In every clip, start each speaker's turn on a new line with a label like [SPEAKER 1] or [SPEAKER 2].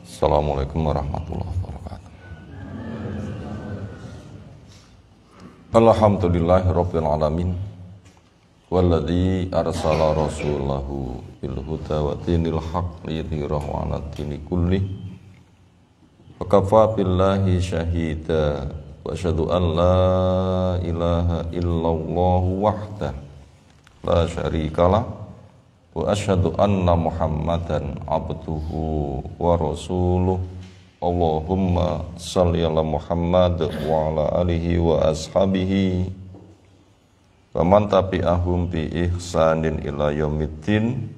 [SPEAKER 1] Assalamualaikum warahmatullahi wabarakatuh. Alhamdulillahirabbil alamin. Walladzi arsala rasulahu bil huda wa dinil haqq liyudhhirahu 'ala dini kullih. Wa kafaa billahi syahida wa asyhadu an la ilaha illallah wahdahu la syarikalah wa asyhadu anna Muhammadan abduhu wa rasuluh. Allahumma shalli ala Muhammad wa ala alihi wa ashabihi wa man tabi'ahum bi ihsanin ila yaumiddin.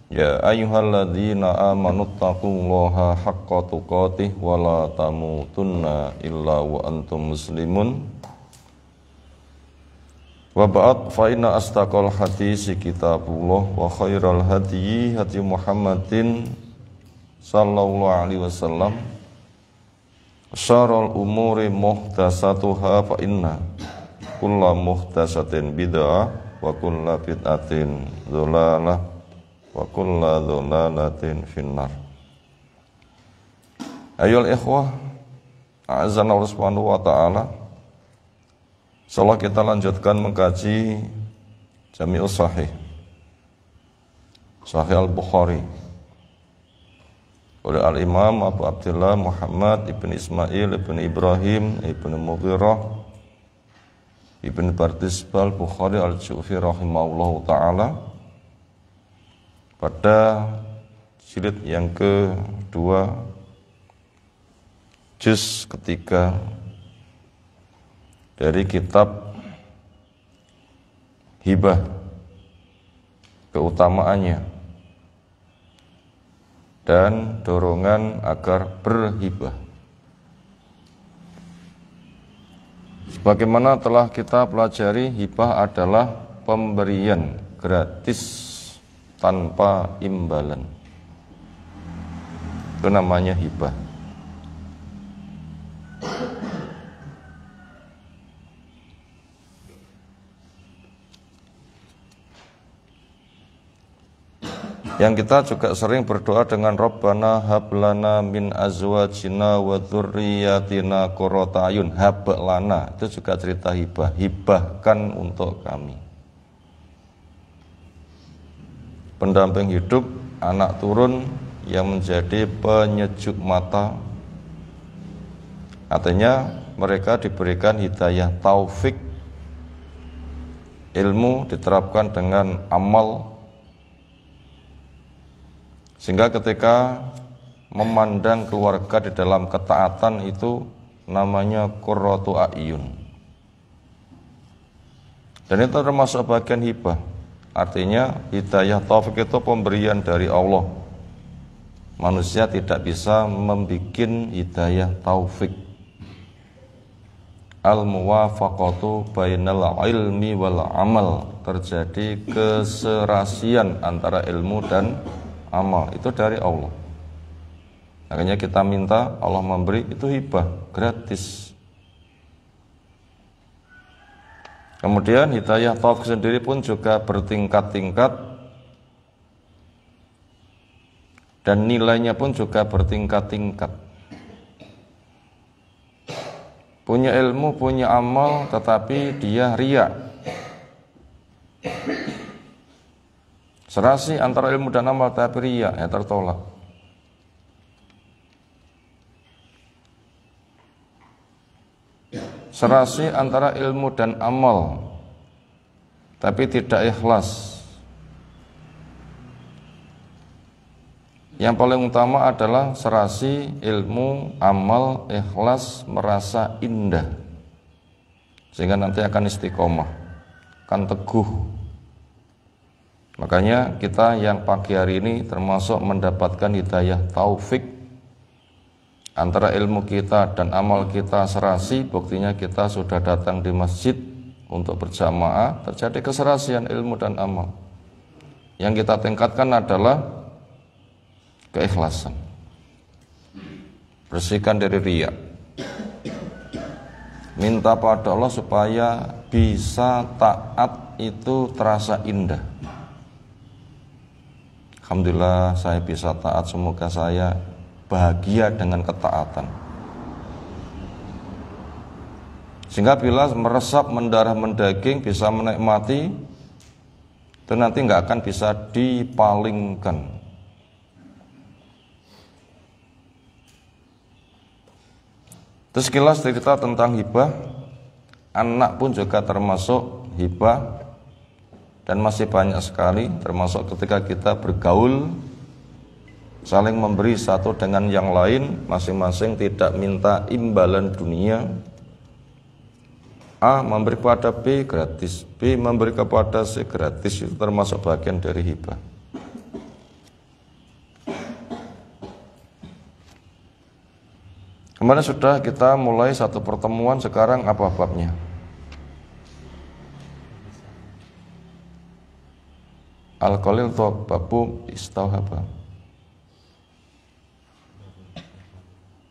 [SPEAKER 1] Ya ayyuhalladzina amanu taqullaha haqqa tuqatih wa la tamutunna illa wa antum muslimun. Wa ba'd, fa inna astaqal hadisi kitabullah wa khairal hadyi hadyi Muhammadin sallallahu alaihi wasallam. Syarrul umuri muhdatsatuha fa inna kulla muhdatsatin bid'ah wa kulla bid'atin dhalalah wa kulla dhalalatin finnar. Ayyuhal ikhwah, a'azzana Allah subhanahu wa ta'ala. Insyaallah kita lanjutkan mengkaji Jami'us Sahih Al-Bukhari oleh Al-Imam Abu Abdullah Muhammad ibn Ismail ibn Ibrahim ibn Mughirah ibn Bardizbah Al-Bukhari Al-Ju'fi rahimahullahu ta'ala pada jilid yang kedua, juz ketiga dari kitab hibah, keutamaannya dan dorongan agar berhibah. Sebagaimana telah kita pelajari, hibah adalah pemberian gratis tanpa imbalan. Itu namanya hibah. Yang kita juga sering berdoa dengan Rabbana hablana min azwajina wa dzurriyyatina qurrata ayun. Hablana itu juga cerita hibah, hibahkan untuk kami. Pendamping hidup, anak turun yang menjadi penyejuk mata. Artinya mereka diberikan hidayah taufik, ilmu diterapkan dengan amal, sehingga ketika memandang keluarga di dalam ketaatan itu namanya qurratu a'yun. Dan itu termasuk bagian hibah. Artinya hidayah taufik itu pemberian dari Allah. Manusia tidak bisa membuat hidayah taufik. Al-muwafaqatu bainal ilmi wal amal. Terjadi keserasian antara ilmu dan amal, itu dari Allah. Makanya kita minta Allah memberi, itu hibah gratis. Kemudian hidayah taufik sendiri pun juga bertingkat-tingkat dan nilainya pun juga bertingkat-tingkat. Punya ilmu, punya amal, tetapi dia riya, serasi antara ilmu dan amal tapi riya, ya tertolak. Serasi antara ilmu dan amal tapi tidak ikhlas. Yang paling utama adalah serasi ilmu, amal, ikhlas, merasa indah, sehingga nanti akan istiqomah, akan teguh. Makanya kita yang pagi hari ini termasuk mendapatkan hidayah taufik, antara ilmu kita dan amal kita serasi, buktinya kita sudah datang di masjid untuk berjamaah, terjadi keserasian ilmu dan amal. Yang kita tingkatkan adalah keikhlasan, bersihkan dari riya, minta pada Allah supaya bisa taat itu terasa indah. Alhamdulillah saya bisa taat, semoga saya bahagia dengan ketaatan. Sehingga bila meresap mendarah mendaging bisa menikmati, itu nanti nggak akan bisa dipalingkan. Terus sekilas cerita tentang hibah, anak pun juga termasuk hibah, dan masih banyak sekali, termasuk ketika kita bergaul, saling memberi satu dengan yang lain, masing-masing tidak minta imbalan dunia. A memberi kepada B gratis, B memberi kepada C gratis, itu termasuk bagian dari hibah. Kemarin sudah kita mulai satu pertemuan, sekarang apa babnya? Al-Qalil atau babu istauhaba?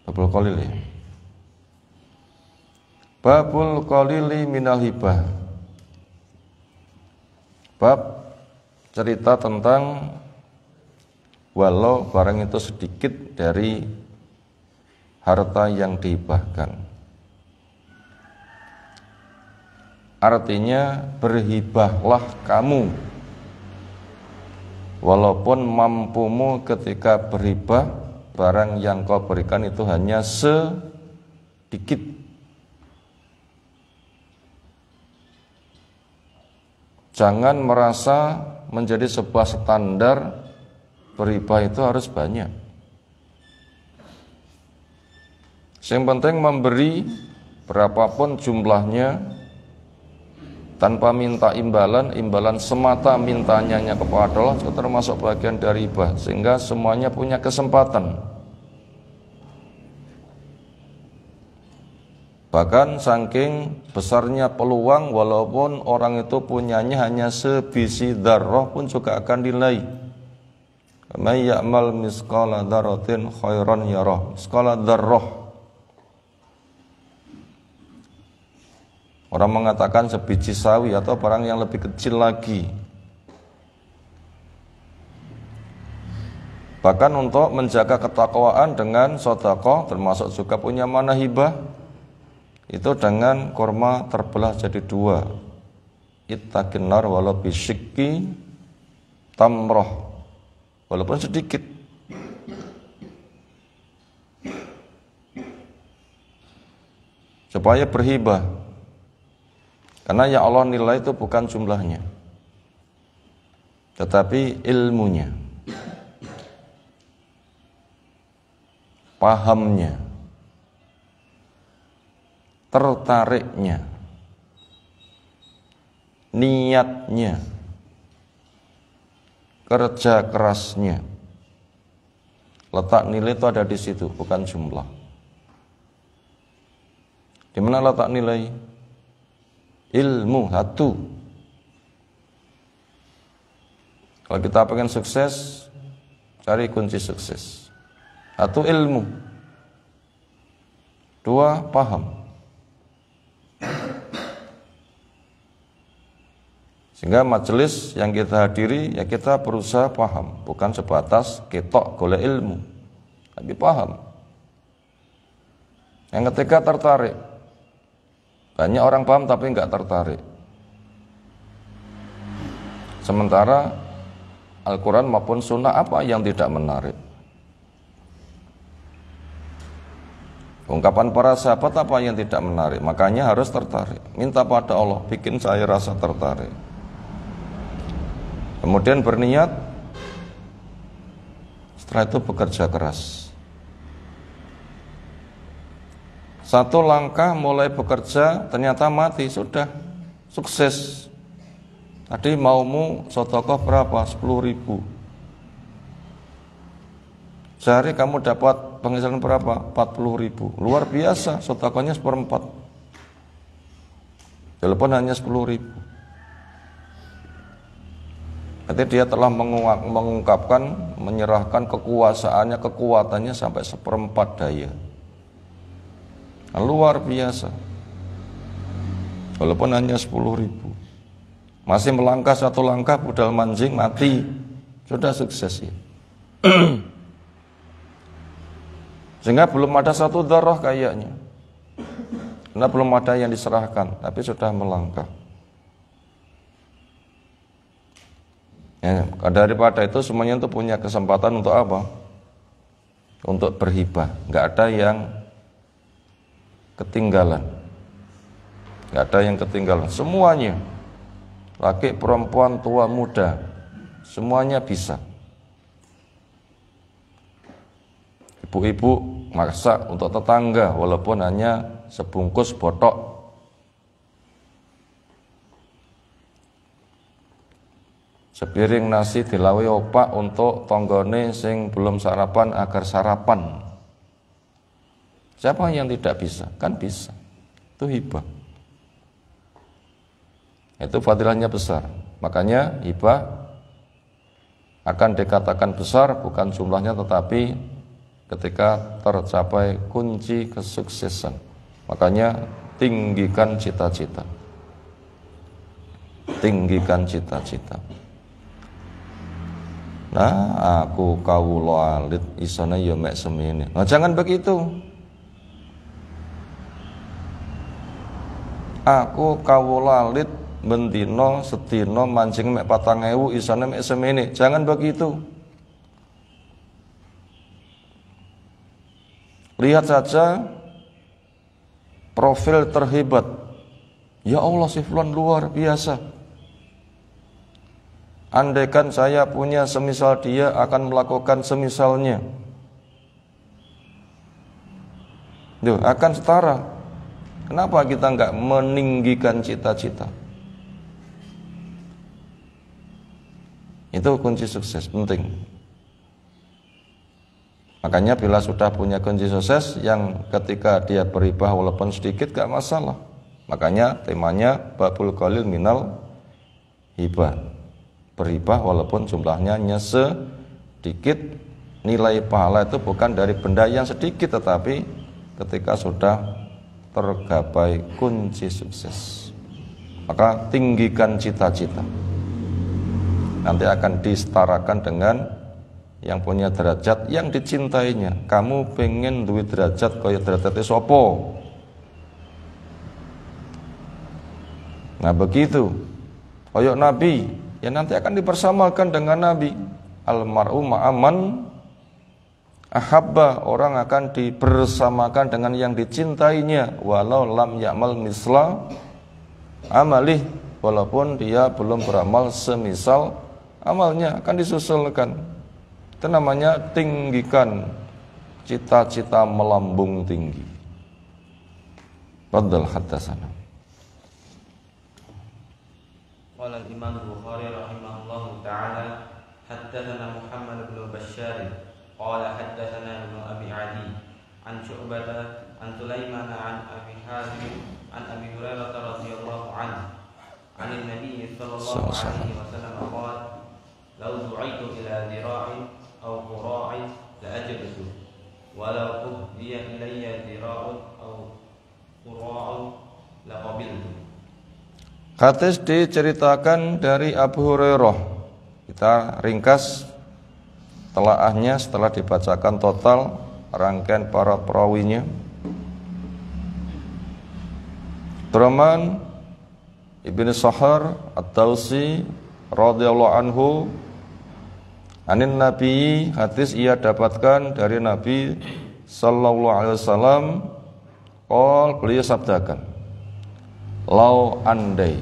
[SPEAKER 1] Babul Qalil ya. Babul Qalili minal hibah. Bab cerita tentang walau barang itu sedikit dari harta yang dihibahkan. Artinya berhibahlah kamu, walaupun mampumu ketika berhibah, barang yang kau berikan itu hanya sedikit. Jangan merasa menjadi sebuah standar berhibah itu harus banyak. Yang penting memberi berapapun jumlahnya tanpa minta imbalan, imbalan semata mintanya hanya kepada Allah, itu termasuk bagian dari hibah, sehingga semuanya punya kesempatan. Bahkan saking besarnya peluang, walaupun orang itu punyanya hanya sebisi dzarrah pun juga akan dinilai. May ya'mal misqala dzarratin khairan yarah. Misqala dzarrah, orang mengatakan sebiji sawi atau barang yang lebih kecil lagi. Bahkan untuk menjaga ketakwaan dengan sedekah termasuk juga punya mana hibah. Itu dengan kurma terbelah jadi dua. Ittaqin nar walau bisyikki tamrah, walaupun sedikit. Supaya berhibah. Karena yang Allah nilai itu bukan jumlahnya, tetapi ilmunya, pahamnya, tertariknya, niatnya, kerja kerasnya. Letak nilai itu ada di situ, bukan jumlah. Di mana letak nilai? Ilmu hatu. Kalau kita pengen sukses, cari kunci sukses. Satu, ilmu. Dua, paham. Sehingga majelis yang kita hadiri, ya kita berusaha paham, bukan sebatas ketok golek ilmu, tapi paham. Yang ketiga, tertarik. Banyak orang paham tapi enggak tertarik. Sementara Al-Quran maupun Sunnah apa yang tidak menarik? Ungkapan para sahabat apa yang tidak menarik? Makanya harus tertarik. Minta pada Allah, bikin saya rasa tertarik. Kemudian berniat, setelah itu bekerja keras. Satu langkah mulai bekerja ternyata mati, sudah sukses. Tadi maumu sedekah berapa? 10.000. Sehari kamu dapat penghasilan berapa? 40.000. Luar biasa, sedekahnya 1/4. Walaupun hanya 10.000. Berarti dia telah mengungkapkan, menyerahkan kekuasaannya, kekuatannya sampai 1/4 daya. Luar biasa. Walaupun hanya 10.000. Masih melangkah satu langkah, budal mancing mati. sudah sukses ya. Sehingga belum ada satu darah kayaknya, karena belum ada yang diserahkan, tapi sudah melangkah. Ya, daripada itu semuanya itu punya kesempatan untuk apa? Untuk berhibah. Nggak ada yang ketinggalan. Nggak ada yang ketinggalan. Semuanya, laki, perempuan, tua, muda, semuanya bisa. Ibu-ibu masak untuk tetangga walaupun hanya sebungkus botok. Sepiring nasi dilawi opak untuk tonggone sing belum sarapan agar sarapan. Siapa yang tidak bisa? Kan bisa. Itu hibah. Itu fadilahnya besar. Makanya hibah akan dikatakan besar bukan jumlahnya, tetapi ketika tercapai kunci kesuksesan. Makanya tinggikan cita-cita. Tinggikan cita-cita. Nah, aku kawula alit isone ya mek semene. Nah, jangan begitu. Aku kawula alit bendino sedina mancing mek 4.000 isone mek semene. Jangan begitu. Lihat saja profil terhebat. Ya Allah, si fulan luar biasa. Andaikan saya punya semisal dia, akan melakukan semisalnya. Duh, akan setara. Kenapa kita enggak meninggikan cita-cita? Itu kunci sukses, penting. Makanya bila sudah punya kunci sukses yang ketika dia berhibah walaupun sedikit gak masalah. Makanya temanya babul qalil minal hibah. Berhibah walaupun jumlahnya hanya sedikit. Nilai pahala itu bukan dari benda yang sedikit, tetapi ketika sudah tergapai kunci sukses. Maka tinggikan cita-cita. Nanti akan disetarakan dengan yang punya derajat yang dicintainya. Kamu pengen duit derajat kaya derajatnya sopo? Nah begitu. Koyok Nabi, ya nanti akan dipersamakan dengan Nabi. Almar'u ma'aman ahabba, orang akan dibersamakan dengan yang dicintainya, walau lam ya'mal misla amalih, walaupun dia belum beramal semisal amalnya, akan disusulkan. Itu namanya tinggikan cita-cita melambung tinggi. Fadhal haddatsana.
[SPEAKER 2] Qala al-Imam Bukhari rahimahullahu ta'ala haddatsana Muhammad bin Bashar qala haddatsana Ibnu Abi Adi an Syu'bah an Sulaiman an Abi Hazim an Abi Hurairah radhiyallahu anhu an Nabi sallallahu alaihi wasallam qala law du'itu ila dhira'in aw qura'in la ajabtu walau uhdiya ilayya dhira'un aw qura'un la qabiltu.
[SPEAKER 1] Hadis diceritakan dari Abu Hurairah. Kita ringkas telaahnya setelah dibacakan total rangkaian para perawinya. Abdurrahman ibn Sahar Ad-Dausi radhiyallahu anhu anin Nabi, hadis ia dapatkan dari Nabi sallallahu alaihi wasallam. Beliau sabdakan, lau andai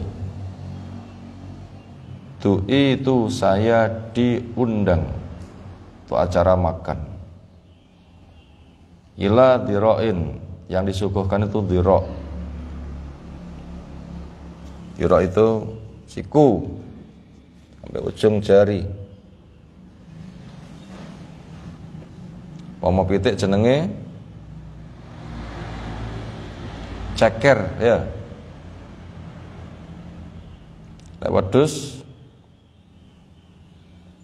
[SPEAKER 1] itu saya diundang untuk acara makan, ila diroin, yang disuguhkan itu diro. Diro itu siku sampai ujung jari. Pomo pitik jenenge ceker ya. Wedhus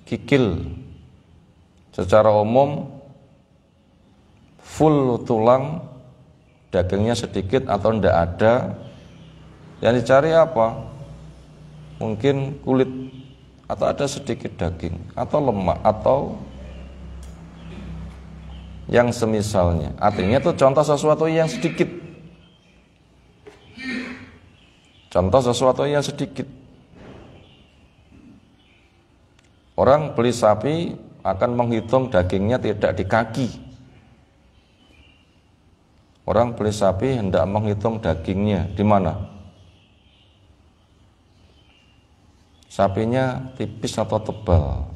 [SPEAKER 1] kikil, secara umum full tulang, dagingnya sedikit atau ndak ada. Yang dicari apa? Mungkin kulit atau ada sedikit daging, atau lemak, atau yang semisalnya. Artinya itu contoh sesuatu yang sedikit. Contoh sesuatu yang sedikit. Orang beli sapi akan menghitung dagingnya tidak di kaki. Orang beli sapi hendak menghitung dagingnya di mana? Sapinya tipis atau tebal?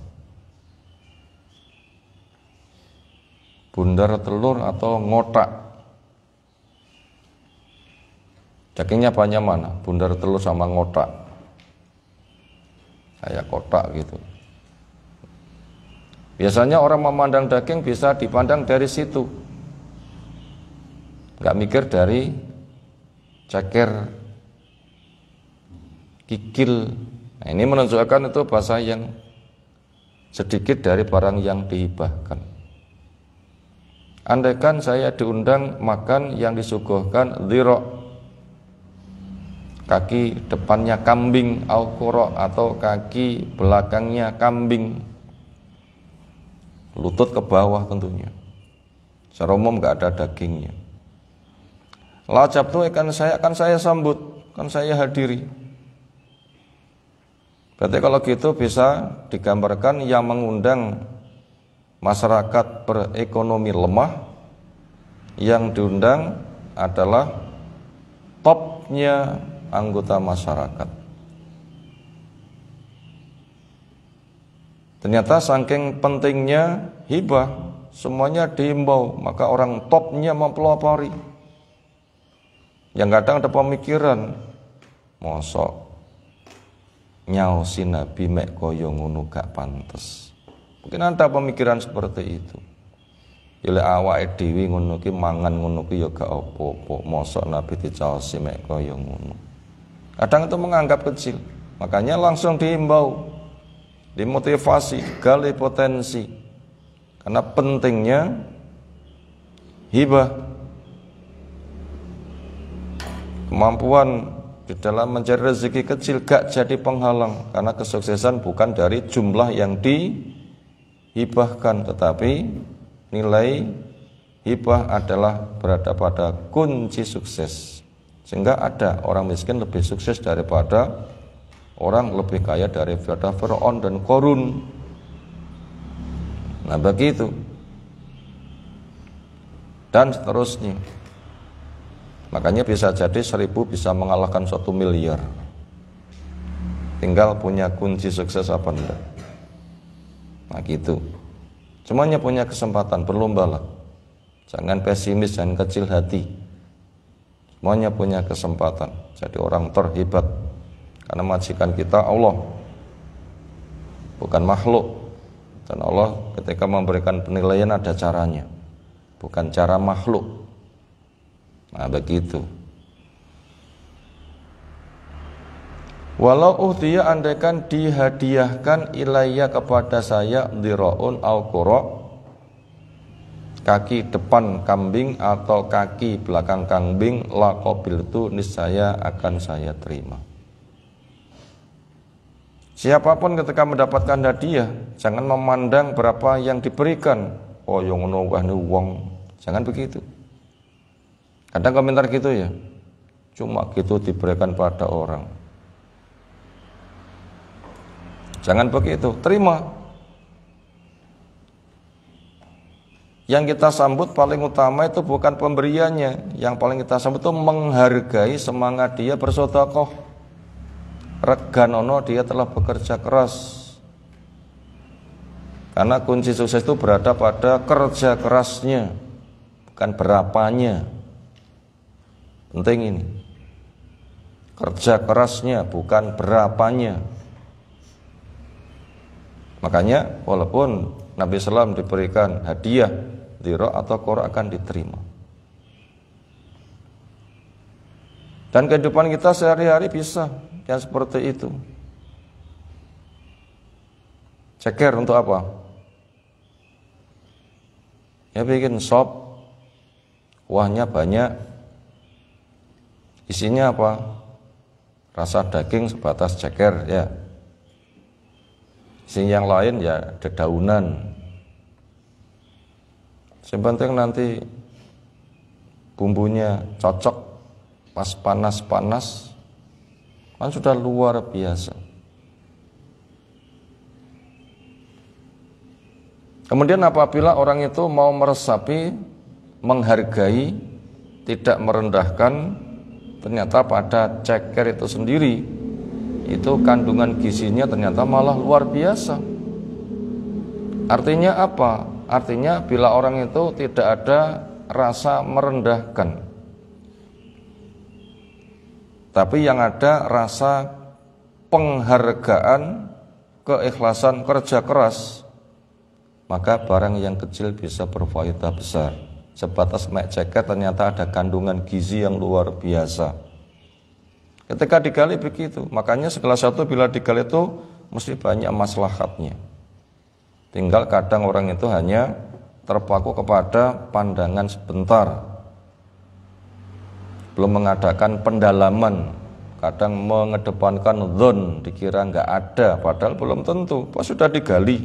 [SPEAKER 1] Bundar telur atau ngotak? Dagingnya banyak mana? Bundar telur sama ngotak? Kayak kotak gitu. Biasanya orang memandang daging bisa dipandang dari situ, nggak mikir dari ceker, kikil. Nah, ini menunjukkan itu bahasa yang sedikit dari barang yang dihibahkan. Andaikan saya diundang makan yang disuguhkan dhira', kaki depannya kambing, al-qura', atau kaki belakangnya kambing, lutut ke bawah tentunya, secara umum nggak ada dagingnya. Lajab tuh akan saya sambut, akan saya hadiri. Berarti kalau gitu bisa digambarkan yang mengundang masyarakat berekonomi lemah, yang diundang adalah topnya anggota masyarakat. Ternyata saking pentingnya hibah, semuanya dihimbau, maka orang topnya mempelopori. Yang kadang ada pemikiran, mosok nyaosi Nabi mek koyo ngono gak pantes. Mungkin ada pemikiran seperti itu. Ya awake dhewe ngono ki mangan ngono ki ya gak apa-apa, mosok Nabi dicaosi mek koyo ngono. Kadang itu menganggap kecil, makanya langsung dihimbau, dimotivasi, gali potensi. Karena pentingnya hibah, kemampuan di dalam mencari rezeki kecil gak jadi penghalang, karena kesuksesan bukan dari jumlah yang dihibahkan, tetapi nilai hibah adalah berada pada kunci sukses. Sehingga ada orang miskin lebih sukses daripada orang lebih kaya daripada Fir'aun dan Qarun. Nah begitu, dan seterusnya. Makanya bisa jadi 1000 bisa mengalahkan 1 miliar. Tinggal punya kunci sukses apa enggak. Nah gitu. Semuanya punya kesempatan, berlombalah. Jangan pesimis, jangan kecil hati. Semuanya punya kesempatan jadi orang terhebat. Karena majikan kita Allah, bukan makhluk. Dan Allah ketika memberikan penilaian ada caranya, bukan cara makhluk. Nah begitu. Walau uhdiya, andaikan dihadiahkan ilayya kepada saya dhira'un au qura', kaki depan kambing atau kaki belakang kambing, la qabiltu, niscaya akan saya terima. Siapapun ketika mendapatkan hadiah, jangan memandang berapa yang diberikan. Oh yang ngono wah wong, jangan begitu. Kadang komentar gitu ya, cuma gitu diberikan pada orang. Jangan begitu, terima. Yang kita sambut paling utama itu bukan pemberiannya, yang paling kita sambut itu menghargai semangat dia bersedekah. Reganono dia telah bekerja keras. Karena kunci sukses itu berada pada kerja kerasnya, bukan berapanya. Penting ini. Kerja kerasnya, bukan berapanya. Makanya walaupun Nabi SAW diberikan hadiah dhira' atau qura' akan diterima. Dan kehidupan kita sehari-hari bisa yang seperti itu. Ceker untuk apa? Ya bikin sop, kuahnya banyak, isinya apa? Rasa daging sebatas ceker ya. Sing yang lain ya dedaunan. Yang penting nanti bumbunya cocok, pas panas-panas, kan sudah luar biasa. Kemudian apabila orang itu mau meresapi, menghargai, tidak merendahkan, ternyata pada ceker itu sendiri, itu kandungan gizinya ternyata malah luar biasa. Artinya apa? Artinya bila orang itu tidak ada rasa merendahkan, tapi yang ada rasa penghargaan, keikhlasan, kerja keras, maka barang yang kecil bisa berfaedah besar. Sebatas mek ceker ternyata ada kandungan gizi yang luar biasa. Ketika digali begitu, makanya segala sesuatu bila digali itu mesti banyak maslahatnya. Tinggal kadang orang itu hanya terpaku kepada pandangan sebentar, belum mengadakan pendalaman. Kadang mengedepankan dzon, dikira nggak ada, padahal belum tentu, pas sudah digali.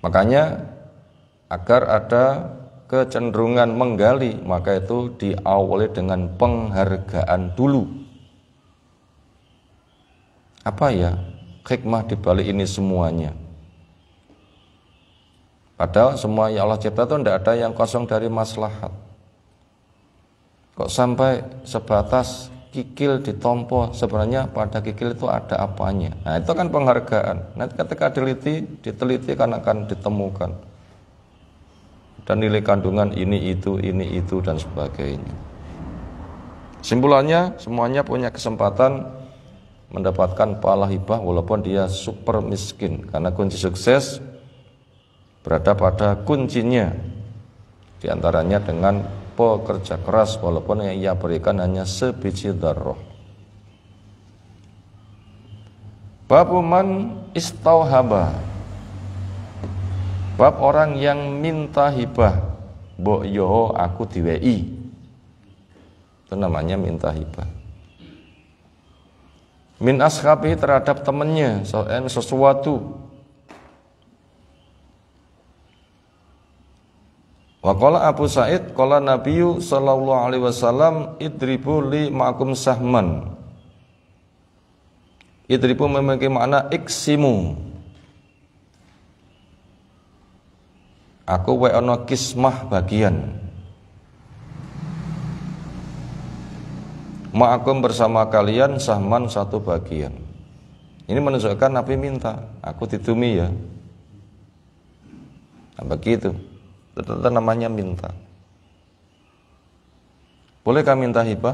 [SPEAKER 1] Makanya agar ada kecenderungan menggali, maka itu diawali dengan penghargaan dulu. Apa ya hikmah dibalik ini semuanya? Padahal semua yang Allah cipta itu tidak ada yang kosong dari maslahat. Kok sampai sebatas kikil ditompo, sebenarnya pada kikil itu ada apanya? Nah itu kan penghargaan. Nanti ketika diteliti kan akan ditemukan. Dan nilai kandungan ini itu dan sebagainya. Simpulannya semuanya punya kesempatan mendapatkan pahala hibah walaupun dia super miskin, karena kunci sukses berada pada kuncinya, diantaranya dengan pekerja keras walaupun yang ia berikan hanya sebiji dzarrah. Babu man istauhaba, bab orang yang minta hibah, mbok yo aku diwei, itu namanya minta hibah. Min ashabi, terhadap temannya sesuatu. Wa qala Abu Sa'id qala Nabiyyu sallallahu alaihi wasallam idribu li ma'akum sahman. Idribu memiliki makna iksimu. Aku wae ana kismah bagian. Ma'akum bersama kalian sahman satu bagian. Ini menunjukkan Nabi minta, aku ditumi ya. Nah, begitu. Itu namanya minta. Bolehkah minta hibah?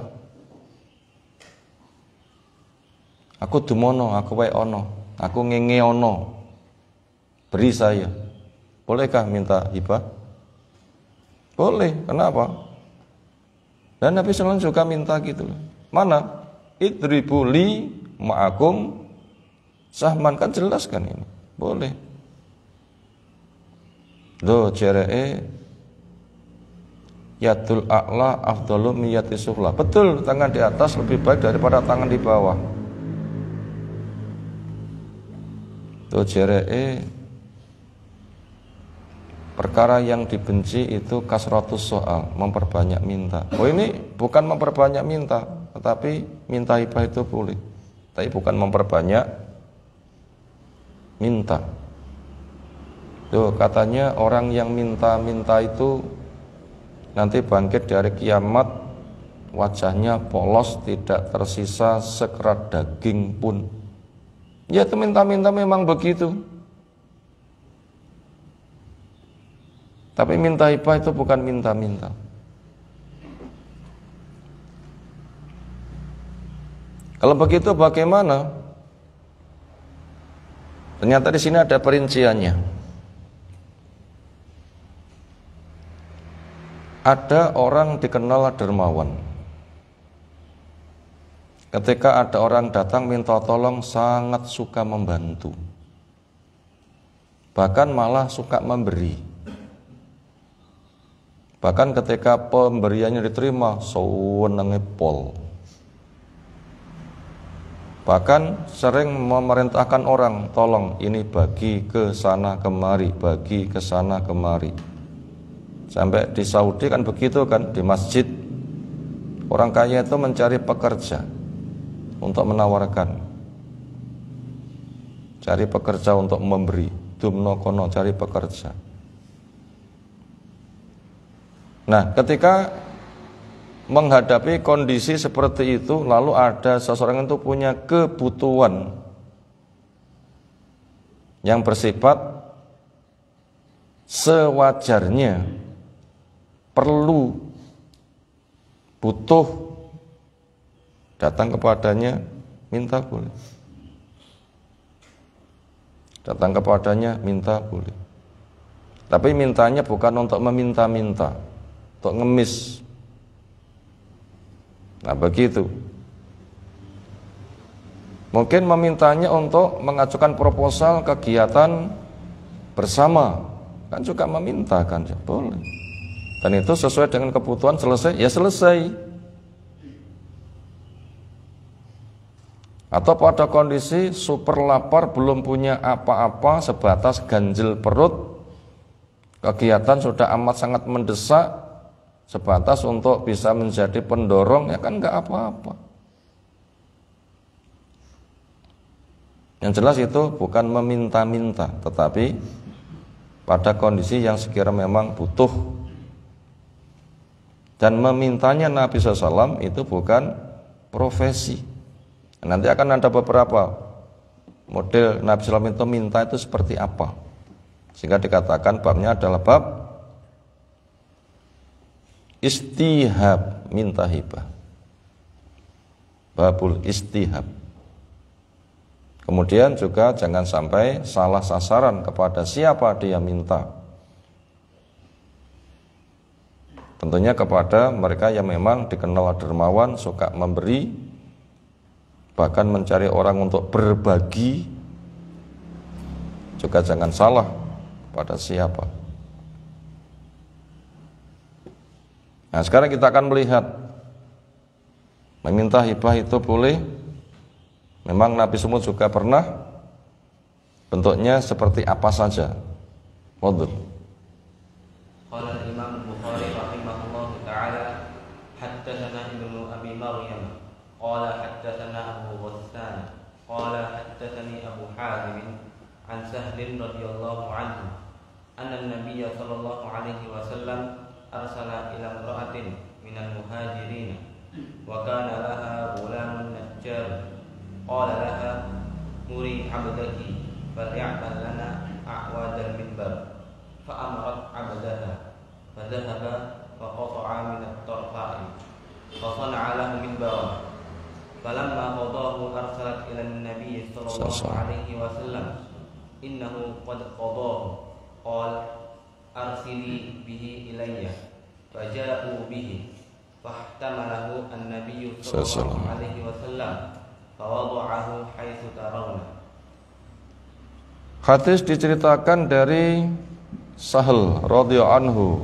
[SPEAKER 1] Aku dumono, aku wae ono, aku ngenge ono, beri saya. Bolehkah minta hibah? Boleh, kenapa? Dan Nabi SAW juga minta gitu. Mana? Idribu li ma'akum sahman, kan jelas kan ini. Boleh. Do cere'e yadul a'la afdalu miyati sufla. Betul, tangan di atas lebih baik daripada tangan di bawah. Do cere'e, perkara yang dibenci itu kasratus soal, memperbanyak minta. Oh ini bukan memperbanyak minta, tetapi minta hibah itu boleh, tapi bukan memperbanyak minta. Tuh katanya orang yang minta-minta itu nanti bangkit dari kiamat wajahnya polos, tidak tersisa sekerat daging pun. Ya itu minta-minta memang begitu. Tapi minta hibah itu bukan minta-minta. Kalau begitu bagaimana? Ternyata di sini ada perinciannya. Ada orang dikenal dermawan. Ketika ada orang datang minta tolong, sangat suka membantu. Bahkan malah suka memberi. Bahkan ketika pemberiannya diterima, sewenenge pol. Bahkan sering memerintahkan orang, tolong ini bagi ke sana kemari, bagi ke sana kemari. Sampai di Saudi kan begitu kan, di masjid orang kaya itu mencari pekerja untuk menawarkan, cari pekerja untuk memberi, dumno kono cari pekerja. Nah, ketika menghadapi kondisi seperti itu, lalu ada seseorang itu punya kebutuhan yang bersifat sewajarnya, perlu, butuh, datang kepadanya, minta boleh. Datang kepadanya, minta boleh. Tapi mintanya bukan untuk meminta-minta, untuk ngemis. Nah begitu. Mungkin memintanya untuk mengajukan proposal kegiatan bersama, kan juga meminta kan, ya boleh. Dan itu sesuai dengan kebutuhan, selesai, ya selesai. Atau pada kondisi super lapar, belum punya apa-apa, sebatas ganjil perut, kegiatan sudah amat sangat mendesak, sebatas untuk bisa menjadi pendorong, ya kan nggak apa-apa. Yang jelas itu bukan meminta-minta, tetapi pada kondisi yang sekiranya memang butuh. Dan memintanya Nabi SAW itu bukan profesi. Nanti akan ada beberapa model Nabi SAW itu minta itu seperti apa, sehingga dikatakan babnya adalah bab istihab, minta hibah. Babul istihab. Kemudian juga jangan sampai salah sasaran kepada siapa dia minta. Tentunya kepada mereka yang memang dikenal dermawan, suka memberi, bahkan mencari orang untuk berbagi. Juga jangan salah pada siapa. Nah, sekarang kita akan melihat meminta hibah itu boleh. Memang Nabi semua juga pernah. Bentuknya seperti apa saja. Fadhil.
[SPEAKER 2] Qala Imam Bukhari rahimahullahu taala, haddatsana Ibnu Abi Maryam, qala haddatsana Abu Ghassan, qala haddatsani Abu Hazim an Sahl radhiyallahu anhu, anna an-nabiy sallallahu alaihi wasallam arsala ila imra'atin minal muhajirin wa kana laha ghulamun najjar qala laha muri 'abdaki faly'amal lana a'wadal minbar fa amarat 'abdaha fa dhahaba fa qata'a min at-tarfa'i fa sana'a lahu minbara falamma qadahu arsalat ila an-nabiy sallallahu alaihi wasallam innahu qad qadahu qala arsili bihi ilayya faja'u bihi fahtamalahu an-nabiy sallallahu alaihi wasallam fawada'ahu haitsu tarawna.
[SPEAKER 1] Hadis diceritakan dari Sahl radhiyallahu anhu,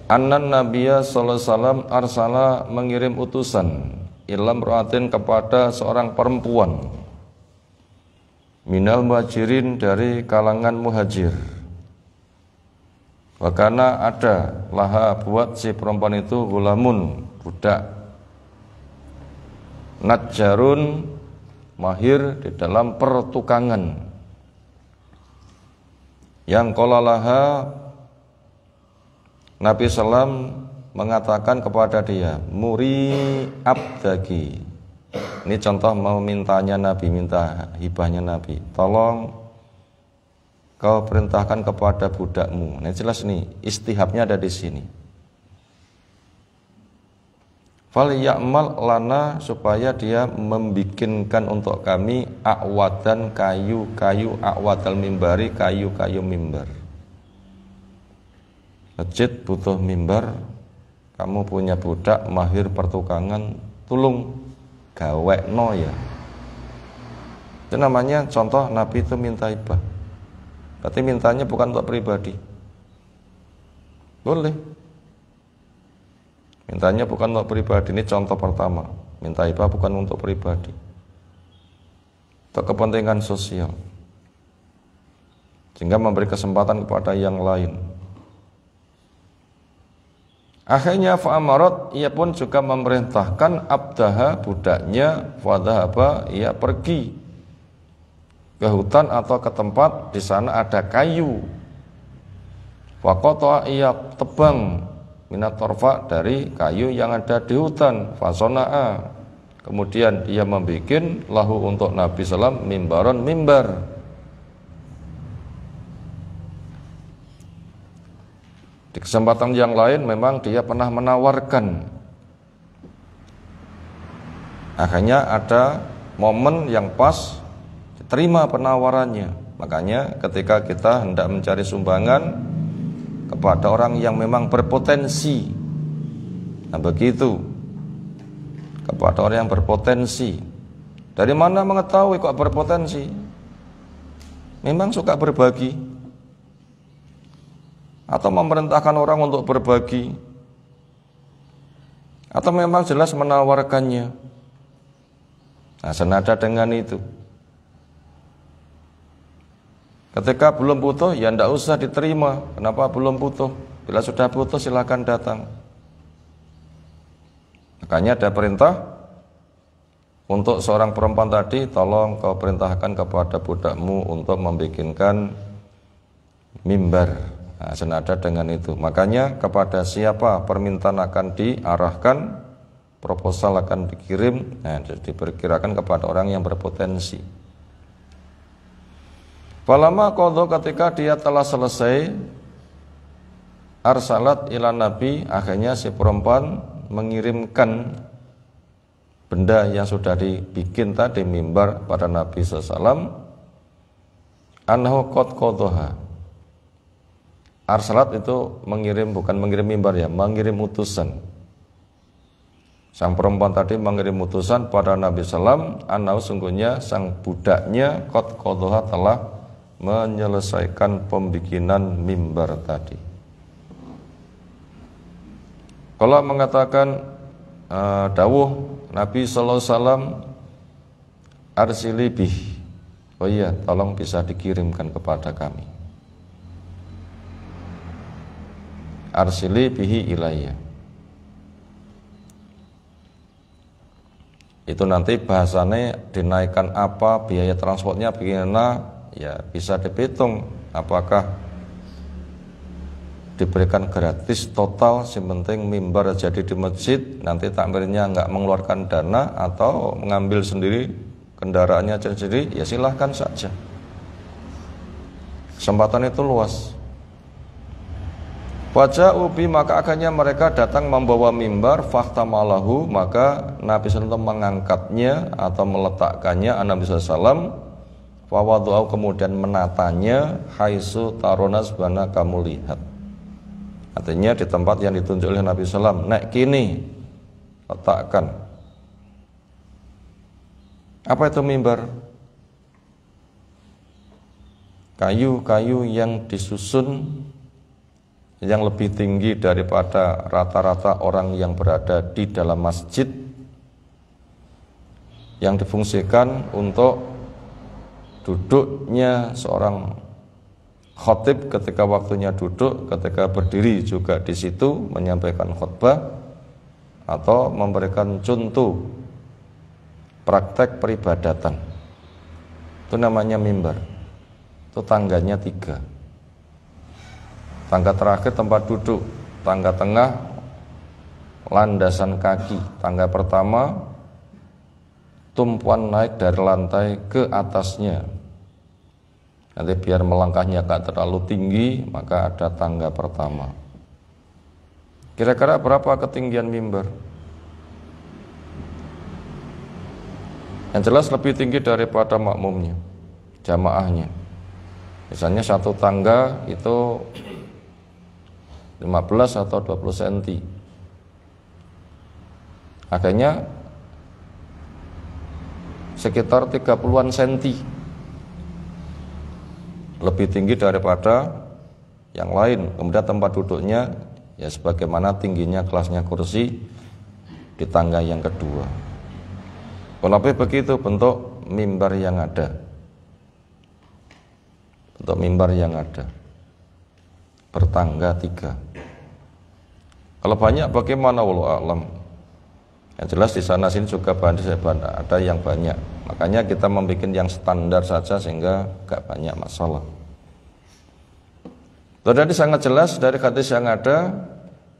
[SPEAKER 1] annan nabiyya sallallahu alaihi wasallam arsala, mengirim utusan, ilam ra'atin, kepada seorang perempuan, minal muhajirin, dari kalangan muhajir. Karena ada laha, buat si perempuan itu, gulamun, budak, najjarun, mahir di dalam pertukangan, yang qala laha, Nabi SAW mengatakan kepada dia, muri abdaki. Ini contoh mau mintanya Nabi, minta hibahnya Nabi, tolong kau perintahkan kepada budakmu. Nah jelas nih, istihabnya ada di sini. Fal ya'mal lana, supaya dia membikinkan untuk kami a'wadan, kayu-kayu, a'wadal mimbari, kayu-kayu mimbar. Masjid butuh mimbar, kamu punya budak mahir pertukangan, tolong gawekno ya. Itu namanya contoh Nabi itu minta hibah. Berarti mintanya bukan untuk pribadi. Boleh. Mintanya bukan untuk pribadi, ini contoh pertama. Minta hibah bukan untuk pribadi, untuk kepentingan sosial, sehingga memberi kesempatan kepada yang lain. Akhirnya fa'amarat, ia pun juga memerintahkan abdaha, budaknya, fadhahaba, ia pergi ke hutan atau ke tempat di sana ada kayu. Faqata, ia tebang minat torfa, dari kayu yang ada di hutan. Fasona'a, kemudian dia membuat lahu untuk Nabi SAW mimbaron, mimbar. Di kesempatan yang lain memang dia pernah menawarkan. Akhirnya ada momen yang pas diterima penawarannya. Makanya ketika kita hendak mencari sumbangan kepada orang yang memang berpotensi, nah begitu, kepada orang yang berpotensi. Dari mana mengetahui kok berpotensi? Memang suka berbagi, atau memerintahkan orang untuk berbagi, atau memang jelas menawarkannya. Nah, senada dengan itu, ketika belum butuh, ya tidak usah diterima. Kenapa belum butuh? Bila sudah butuh, silakan datang. Makanya ada perintah untuk seorang perempuan tadi, tolong kau perintahkan kepada budakmu untuk membikinkan mimbar. Nah, senada dengan itu. Makanya kepada siapa permintaan akan diarahkan, proposal akan dikirim, nah, diperkirakan kepada orang yang berpotensi. Falamma qadha, ketika dia telah selesai, arsalat ila Nabi, akhirnya si perempuan mengirimkan benda yang sudah dibikin tadi, mimbar, pada Nabi SAW. Anhu qad qadhaha. Arsalat itu mengirim, bukan mengirim mimbar ya, mengirim utusan. Sang perempuan tadi mengirim utusan pada Nabi SAW, anhu, sungguhnya sang budaknya qad qadhaha, telah menyelesaikan pembikinan mimbar tadi. Kalau mengatakan dawuh Nabi sallallahu alaihi wasallam, arsili bih, oh iya, tolong bisa dikirimkan kepada kami. Arsili bihi ilayya. Itu nanti bahasanya dinaikkan apa, biaya transportnya bagaimana, ya bisa dihitung. Apakah diberikan gratis total, yang penting mimbar jadi di masjid, nanti takmirnya nggak mengeluarkan dana, atau mengambil sendiri kendaraannya sendiri, ya silahkan saja. Kesempatan itu luas. Waja'u bi, maka akhirnya mereka datang membawa mimbar, fahtamalahu, maka Nabi SAW mengangkatnya atau meletakkannya, Nabi SAW fawadu'au, kemudian menatanya, haitsu tarona, sebana kamu lihat. Artinya di tempat yang ditunjuk oleh Nabi SAW, nek kini letakkan. Apa itu mimbar? Kayu-kayu yang disusun, yang lebih tinggi daripada rata-rata orang yang berada di dalam masjid, yang difungsikan untuk duduknya seorang khatib ketika waktunya duduk, ketika berdiri juga di situ menyampaikan khutbah atau memberikan contoh praktek peribadatan. Itu namanya mimbar. Itu tangganya 3. Tangga terakhir tempat duduk, tangga tengah landasan kaki, tangga pertama tumpuan naik dari lantai ke atasnya. Nanti biar melangkahnya gak terlalu tinggi, maka ada tangga pertama. Kira-kira berapa ketinggian mimbar? Yang jelas lebih tinggi daripada makmumnya, jamaahnya. Misalnya satu tangga itu 15 atau 20 cm. Akhirnya sekitar 30-an cm. Lebih tinggi daripada yang lain. Kemudian tempat duduknya ya sebagaimana tingginya kelasnya kursi di tangga yang kedua. Kurang lebih begitu bentuk mimbar yang ada. Bentuk mimbar yang ada. Bertangga 3. Kalau banyak bagaimana, wallahu a'lam. Yang jelas di sana sini juga ada yang banyak. Makanya kita membuat yang standar saja sehingga gak banyak masalah. Tadi sangat jelas dari hadis yang ada,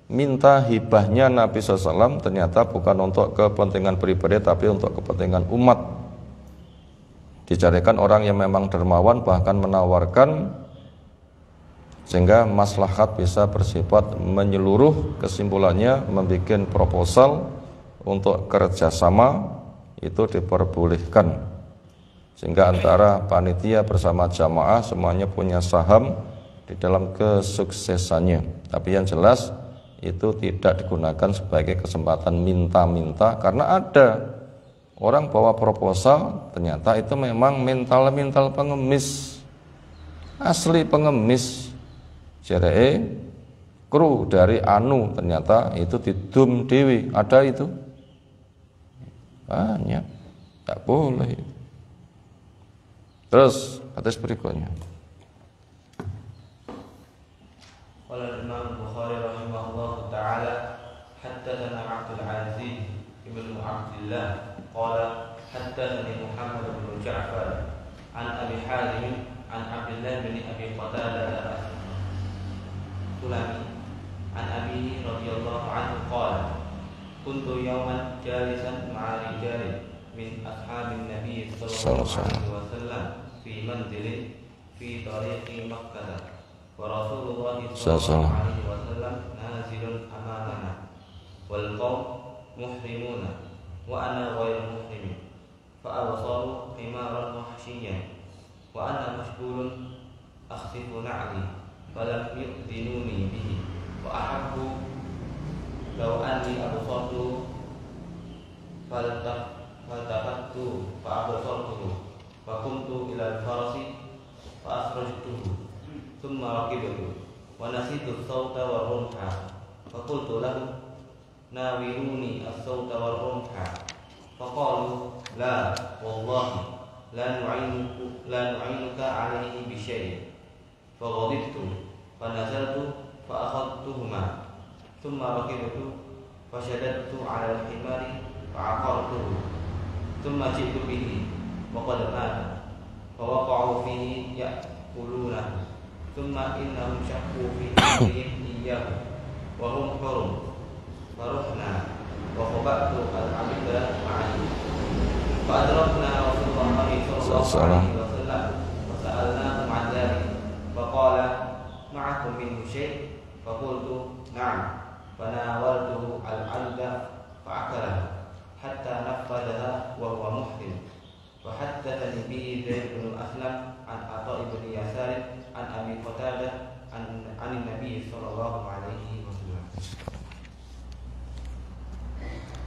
[SPEAKER 1] minta hibahnya Nabi SAW ternyata bukan untuk kepentingan pribadi tapi untuk kepentingan umat. Dicarikan orang yang memang dermawan, bahkan menawarkan, sehingga maslahat bisa bersifat menyeluruh. Kesimpulannya membuat proposal untuk kerjasama itu diperbolehkan, sehingga antara panitia bersama jamaah semuanya punya saham di dalam kesuksesannya. Tapi yang jelas itu tidak digunakan sebagai kesempatan minta-minta, karena ada orang bawa proposal ternyata itu memang mental pengemis, asli pengemis. Jeree kru dari anu ternyata itu didum dewi, ada itu banyak, tak boleh. Terus hadis berikutnya.
[SPEAKER 2] Qala Imam Bukhari rahimahullah taala haddatsana Abdul Aziz ibnu Abdullah qala haddatsani Muhammad bin Ja'far an Abi Hazim an Abdullah bin Abi Qatadah Sulami an Abi radhiyallahu anhu qala kuntu yawman jalisan ma'a rijalin min ashabin Nabi sallallahu alaihi wasallam fi manzilin fi tariqi Makkah. Rasulullah sallallahu alaihi wasallam nazilun amamana wal qaum muhrimuna wa ana ghairu muhrimin fa absaru himaran wahshiyan wa ana mashghulun akhsifu na'li falam yu'dinuni bihi wa ahabbu law anni absartu faltafattu fa absartuhu fa kuntu ila al-farasi fa asrajtuhu ثم ركبت ونسيت الصوت والرمح فقلت له ناولوني الصوت والرمح فقالوا لا والله لا نعينك عليه بشيء فغضبت فنزلت فأخذتهما ثم ركبت فشددت على الحمار فعقرته ثم جئت به وقد مات فوقعوا فيه يأكلونه ثم إنهم شقوا في أمرهم إياه وهم حرم فرحنا وخبأت العبد معي فأدركنا رسول الله صلى الله عليه وسلم وسألناه عن ذلك فقال معكم منه شيء فقلت نعم فناولته العبد فأكله حتى نفذها وهو محرم وحدثني به زيد بن أسلم عن عطاء بن يسار عن أبي قتادة عن النبي صلى الله عليه وسلم.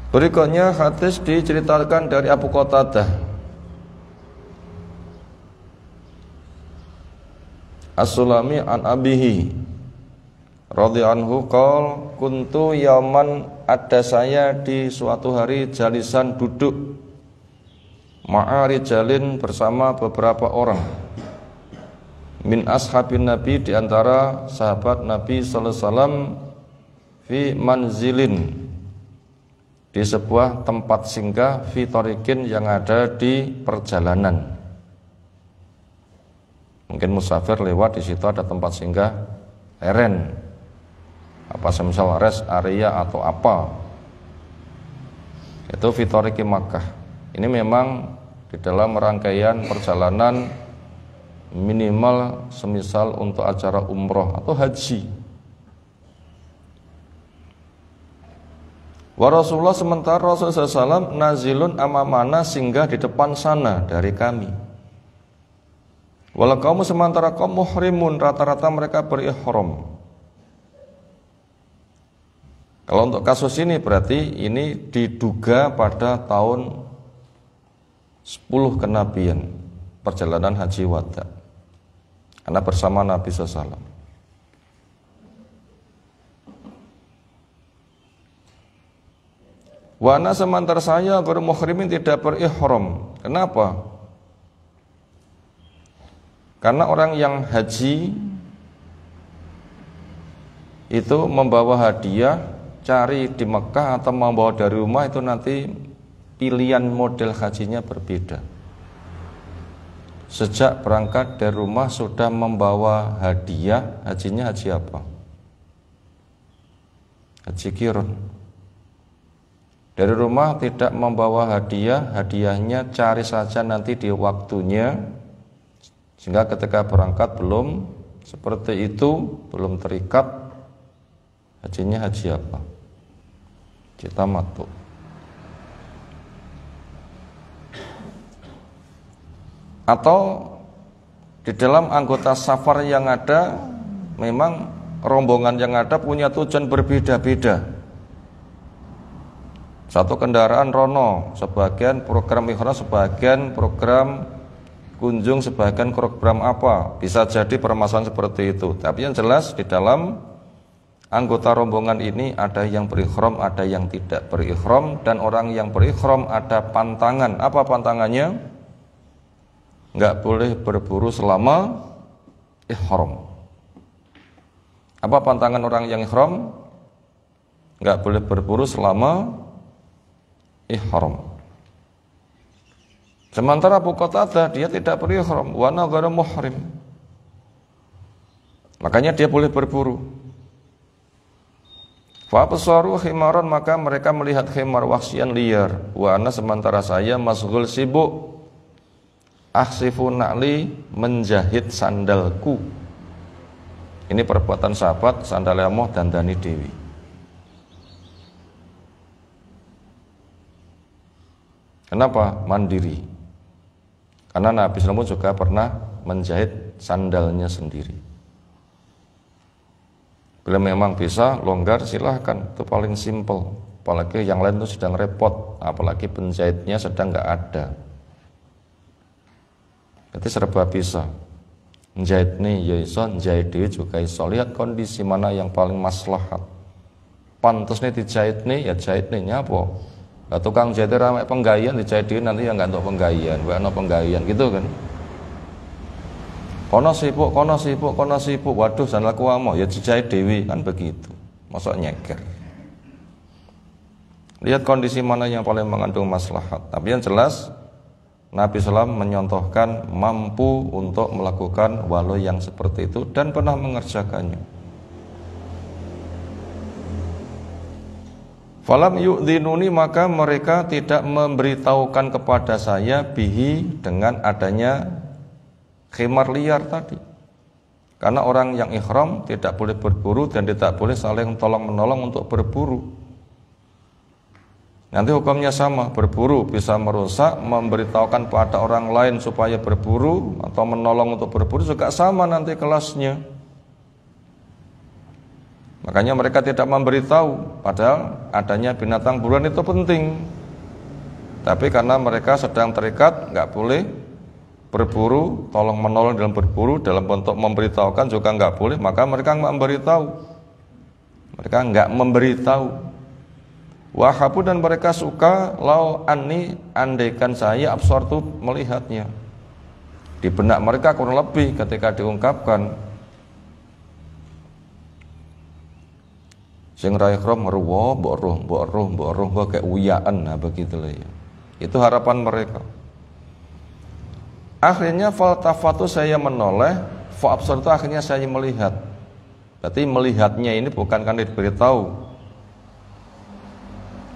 [SPEAKER 1] Berikutnya hadis diceritakan dari Abu Qatadah As-Sulami an abihi radhiyallahu anhu qol kuntu yauman, ada saya di suatu hari jalisan duduk ma'arijalin bersama beberapa orang min ashabin Nabi, di antara sahabat Nabi sallallahu alaihi wasallam fi manzilin, di sebuah tempat singgah fi tariqin, yang ada di perjalanan. Mungkin musafir lewat, di situ ada tempat singgah eren, apa semisal rest area atau apa, itu fi tariqi Makkah. Ini memang di dalam rangkaian perjalanan minimal semisal untuk acara umroh atau haji. Wa Rasulullah, sementara Rasulullah SAW nazilun amamana, singgah di depan sana dari kami. Wala kaum, sementara kaum muhrimun, rata-rata mereka berihram. Kalau untuk kasus ini berarti ini diduga pada tahun 10 kenabian, perjalanan haji wada, karena bersama Nabi SAW. Wa ana sementara saya ghairu muhrimin tidak berihram. Kenapa? Karena orang yang haji itu membawa hadiah, cari di Mekah atau membawa dari rumah, itu nanti pilihan model hajinya berbeda. Sejak berangkat dari rumah sudah membawa hadiah, hajinya haji apa? Haji Qirun. Dari rumah tidak membawa hadiah, hadiahnya cari saja nanti di waktunya, sehingga ketika berangkat belum seperti itu, belum terikat, hajinya haji apa? Haji tamattu. Atau di dalam anggota safar yang ada, memang rombongan yang ada punya tujuan berbeda-beda. Satu kendaraan rono, sebagian program ihram, sebagian program kunjung, sebagian program apa. Bisa jadi permasalahan seperti itu. Tapi yang jelas di dalam anggota rombongan ini ada yang berihram, ada yang tidak berihram. Dan orang yang berihram ada pantangan. Apa pantangannya? Enggak boleh berburu selama ihram. Apa pantangan orang yang ihram? Enggak boleh berburu selama ihram. Sementara Abu Qatadah dia tidak berihram, wa ana ghairu muhrim. Makanya dia boleh berburu. Fa absaru khimaran, maka mereka melihat khimar wahsyian liar. Wa ana sementara saya masghul sibuk, ahsifu na'li, menjahit sandalku. Ini perbuatan sahabat Sandal Yamoh dan Dani Dewi. Kenapa? Mandiri. Karena Nabi SAW juga pernah menjahit sandalnya sendiri. Bila memang bisa longgar silahkan, itu paling simple. Apalagi yang lain itu sedang repot, apalagi penjahitnya sedang nggak ada. Itu serba bisa. Menjahit nih ya iso, menjahit dia juga iso. Lihat kondisi mana yang paling maslahat. Pantas nih dijahit nih, ya jahit nih nyapo. Nah, tukang jahit ramai penggayaan dijahit nanti yang nggak untuk penggayaan, bukan penggayaan gitu kan. Kono sibuk, waduh jangan laku amo, ya dijahit dewi kan begitu. Masuk nyeker. Lihat kondisi mana yang paling mengandung maslahat. Tapi yang jelas Nabi SAW menyontohkan mampu untuk melakukan walau yang seperti itu dan pernah mengerjakannya. Falam yu'dhinuni, maka mereka tidak memberitahukan kepada saya bihi, dengan adanya khimar liar tadi. Karena orang yang ihram tidak boleh berburu dan tidak boleh saling tolong-menolong untuk berburu. Nanti hukumnya sama, berburu bisa merusak, memberitahukan pada orang lain supaya berburu atau menolong untuk berburu juga sama nanti kelasnya. Makanya mereka tidak memberitahu, padahal adanya binatang buruan itu penting. Tapi karena mereka sedang terikat, nggak boleh berburu, tolong menolong dalam berburu, dalam bentuk memberitahukan juga nggak boleh, maka mereka nggak memberitahu. Mereka nggak memberitahu. Wahabu, dan mereka suka lau anni, andaikan saya absortu melihatnya. Di benak mereka kurang lebih ketika diungkapkan sing ra ihram merwo mbok roh kayak uyaan, nah begitulah ya. Itu harapan mereka. Akhirnya faltafatu, saya menoleh, fa absortu, akhirnya saya melihat. Berarti melihatnya ini bukan karena diberitahu,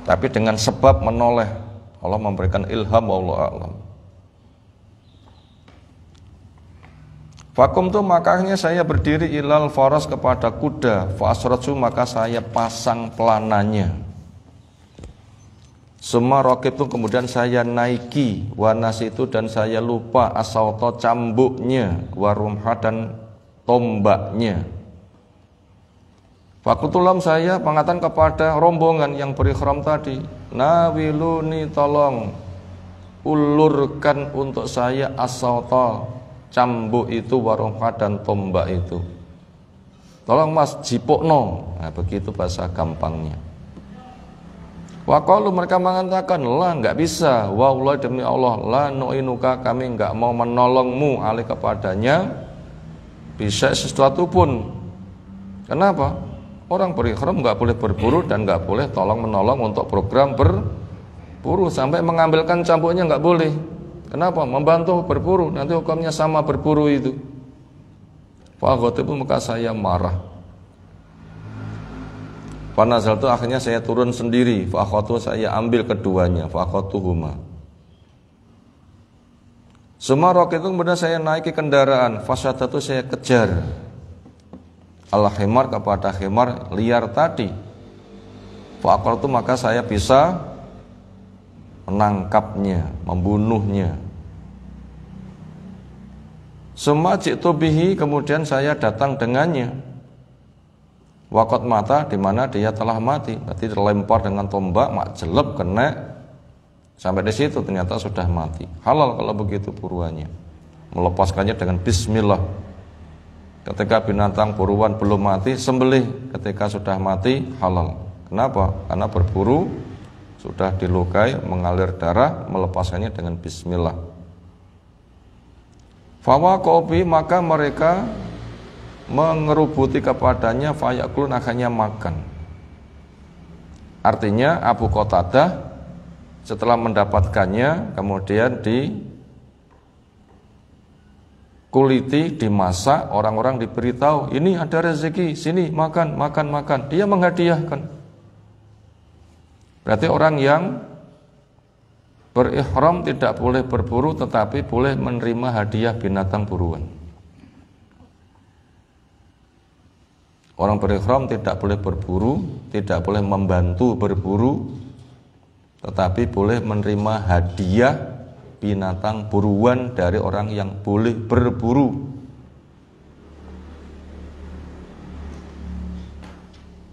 [SPEAKER 1] tapi dengan sebab menoleh. Allah memberikan ilham, wallahu a'lam. Fakum tu, makanya saya berdiri ilal faras, kepada kuda. Fa asratu, maka saya pasang pelananya. Summa raqibtu, kemudian saya naiki. Wa nasitu, dan saya lupa asauto, cambuknya. Wa rumha, dan tombaknya. Fakutulam, saya mengatakan kepada rombongan yang berihram tadi, nawiluni, tolong ulurkan untuk saya asauto, cambuk itu, warumha, dan tombak itu. Tolong mas, jipokno. Nah begitu bahasa gampangnya. Waqalu mereka mengatakan, la enggak bisa, wallahi demi Allah, la nu'inuka kami enggak mau menolongmu alih kepadanya bisa sesuatu pun. Kenapa? Orang berihram enggak boleh berburu dan enggak boleh tolong menolong untuk program berburu, sampai mengambilkan cambuknya enggak boleh. Kenapa? Membantu berburu, nanti hukumnya sama berburu itu. Faghadibu maka saya marah. Panazal itu akhirnya saya turun sendiri. Fakhatu saya ambil keduanya. Fakhatuhuma. Sumarok itu kemudian saya naiki kendaraan. Fasyadatu saya kejar. Al-himar kepada himar liar tadi. Fakhatu maka saya bisa menangkapnya, membunuhnya. Summa ji'tu bihi kemudian saya datang dengannya. Wakot mata di mana dia telah mati, berarti terlempar dengan tombak, mak jeleb kena sampai di situ ternyata sudah mati. Halal kalau begitu buruannya. Melepaskannya dengan bismillah. Ketika binatang buruan belum mati, sembelih. Ketika sudah mati, halal. Kenapa? Karena berburu sudah dilukai, mengalir darah, melepaskannya dengan bismillah. Fawaqobi maka mereka mengerubuti kepadanya, fayakulun akhirnya makan. Artinya Abu Qatadah setelah mendapatkannya kemudian dikuliti, dimasak, orang-orang diberitahu ini ada rezeki, sini makan. Dia menghadiahkan. Berarti orang yang berihram tidak boleh berburu tetapi boleh menerima hadiah binatang buruan. Orang berihram tidak boleh berburu, tidak boleh membantu berburu, tetapi boleh menerima hadiah binatang buruan dari orang yang boleh berburu.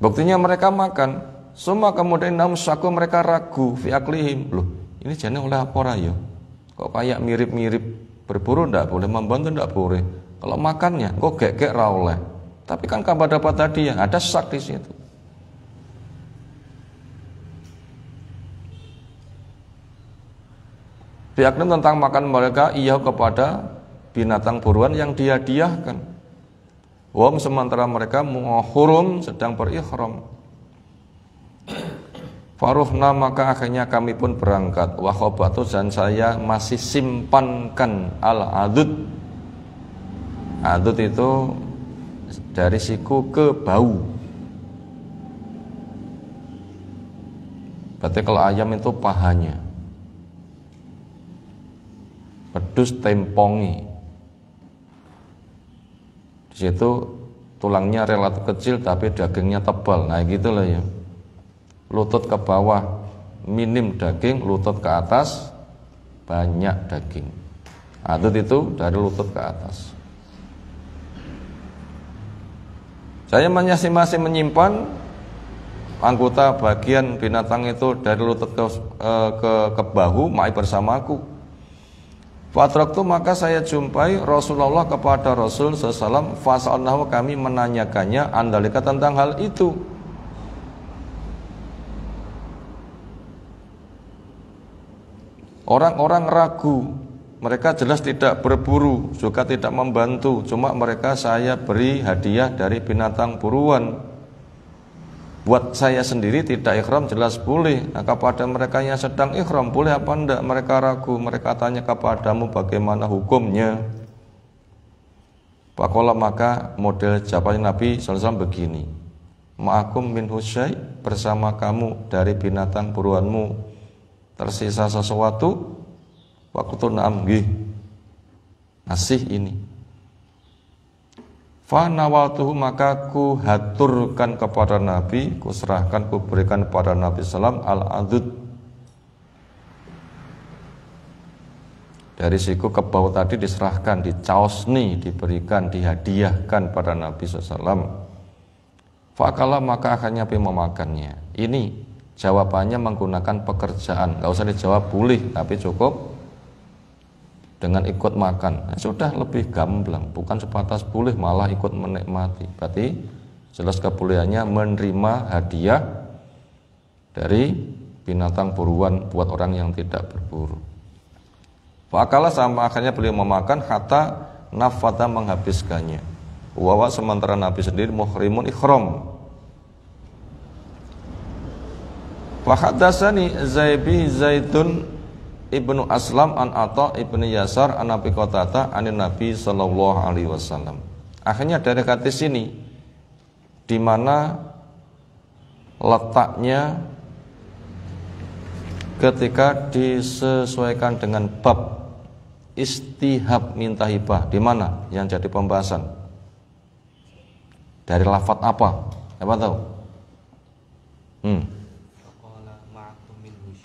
[SPEAKER 1] Buktinya mereka makan, semua kemudian namsyaku mereka ragu fi aklihim. Loh, ini jane oleh apa ya? Kok kayak mirip-mirip, berburu ndak boleh, membantu ndak boleh. Kalau makannya kok gek-gek ra oleh. Tapi kan kabar dapat tadi ya, ada sak di situ. Diaklim tentang makan mereka iya kepada binatang buruan yang dihadiahkan. Wam sementara mereka muhurum sedang berihram. Faruhna maka akhirnya kami pun berangkat. Wakhobatu dan saya masih simpankan al-adud. Adud itu dari siku ke bau. Berarti kalau ayam itu pahanya, pedus tempongi. Di situ tulangnya relatif kecil tapi dagingnya tebal. Nah gitu loh ya. Lutut ke bawah minim daging, lutut ke atas banyak daging. Adud itu dari lutut ke atas. Saya masih menyimpan anggota bagian binatang itu dari lutut ke bahu mai bersamaku. Fatraktu maka saya jumpai Rasulullah kepada Rasul sallallahu fasalnahu kami menanyakannya andalika tentang hal itu. Orang-orang ragu, mereka jelas tidak berburu, juga tidak membantu, cuma mereka saya beri hadiah dari binatang buruan. Buat saya sendiri tidak ikhram jelas boleh. Nah, kepada mereka yang sedang ikhram boleh apa enggak? Mereka ragu, mereka tanya kepadamu bagaimana hukumnya. Pakola maka model jawaban Nabi SAW begini. Ma'akum min husyai bersama kamu dari binatang buruanmu tersisa sesuatu. Waktu na'am nggih ngasih ini. Fa nawaltuhu maka ku haturkan kepada Nabi, ku serahkan, ku berikan kepada Nabi sallam al-adud. Dari siku ke bawah tadi diserahkan, dicaosni, diberikan, dihadiahkan pada Nabi sallam. Fakala maka akhirnya Nabi memakannya. Ini jawabannya menggunakan pekerjaan, enggak usah dijawab boleh, tapi cukup dengan ikut makan. Nah, sudah lebih gamblang, bukan sebatas boleh malah ikut menikmati. Berarti jelas kebolehannya menerima hadiah dari binatang buruan buat orang yang tidak berburu. Fakala sama akhirnya beliau memakan hatta nafata menghabiskannya. Wawa sementara Nabi sendiri muhrimun ikhram. Fahadasani Zaibi Zaidun ibnu Aslam an Atha ibnu Yasar an Abi Qatadah anin Nabi sallallahu alaihi wasallam. Akhirnya dari hadis ini di mana letaknya ketika disesuaikan dengan bab istihab minta hibah, di mana yang jadi pembahasan? Dari lafadz apa? Siapa tahu?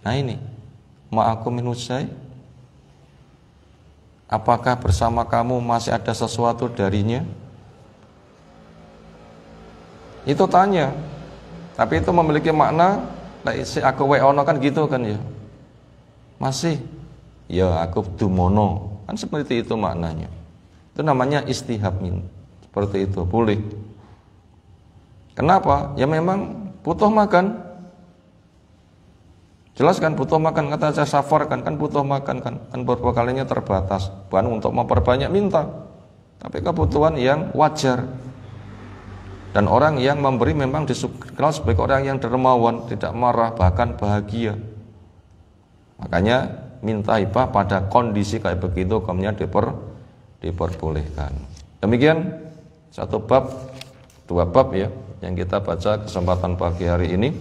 [SPEAKER 1] Nah ini ma'akum min syai'. Apakah bersama kamu masih ada sesuatu darinya? Itu tanya. Tapi itu memiliki makna si aku weono kan gitu kan ya. Masih ya aku dumono. Kan seperti itu maknanya. Itu namanya istihab min. Seperti itu boleh. Kenapa? Ya memang butuh makan. Jelas kan butuh makan, kata saya safar kan butuh makan kan beberapa kalinya terbatas, bukan untuk memperbanyak minta, tapi kebutuhan yang wajar. Dan orang yang memberi memang dikenal sebagai orang yang dermawan, tidak marah, bahkan bahagia. Makanya minta hibah pada kondisi kayak begitu hukumnya diperbolehkan. Demikian satu bab, dua bab ya yang kita baca kesempatan pagi hari ini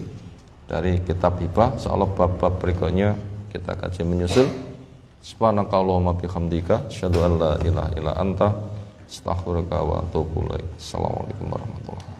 [SPEAKER 1] dari kitab hibah. Insyaallah bab-bab berikutnya kita kaji menyusul. Subhanakallahumma bihamdika asyhadu an la ilaha illa anta astaghfiruka wa atubu ilaik. Assalamualaikum warahmatullahi wabarakatuh.